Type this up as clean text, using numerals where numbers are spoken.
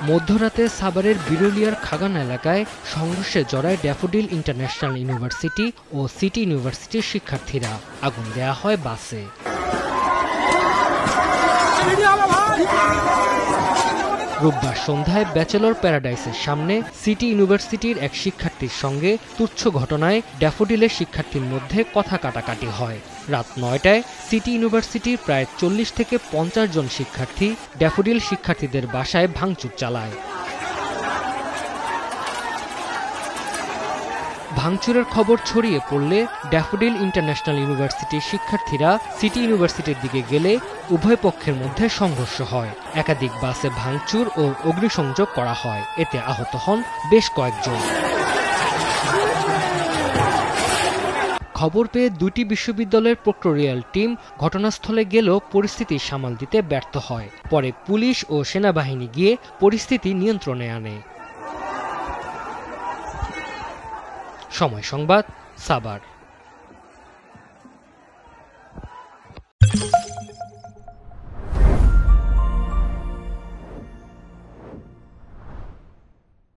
মধ্যরাতে সাভারের বিরুলিয়ার খাগান এলাকায় সংঘর্ষে জড়ায় ড্যাফোডিল ইন্টারন্যাশনাল ইউনিভার্সিটি ও সিটি ইউনিভার্সিটির শিক্ষার্থীরা। আগুন দেয়া হয় বাসে। রোববার সন্ধ্যায় ব্যাচেলর প্যারাডাইসের সামনে সিটি ইউনিভার্সিটির এক শিক্ষার্থীর সঙ্গে তুচ্ছ ঘটনায় ড্যাফোডিলের শিক্ষার্থীর মধ্যে কথা কাটাকাটি হয়। রাত ৯টায় সিটি ইউনিভার্সিটির প্রায় ৪০ থেকে ৫০ জন শিক্ষার্থী ড্যাফোডিল শিক্ষার্থীদের বাসায় ভাঙচুর চালায়। ভাঙচুরের খবর ছড়িয়ে পড়লে ড্যাফোডিল ইন্টারন্যাশনাল ইউনিভার্সিটির শিক্ষার্থীরা সিটি ইউনিভার্সিটির দিকে গেলে উভয় পক্ষের মধ্যে সংঘর্ষ হয়। একাধিক বাসে ভাঙচুর ও অগ্নিসংযোগ করা হয়। এতে আহত হন বেশ কয়েকজন। খবর পেয়ে দুটি বিশ্ববিদ্যালয়ের প্রক্টোরিয়াল টিম ঘটনাস্থলে গেলেও পরিস্থিতি সামাল দিতে ব্যর্থ হয়। পরে পুলিশ ও সেনাবাহিনী গিয়ে পরিস্থিতি নিয়ন্ত্রণে আনে। সময় সংবাদ, সাভার।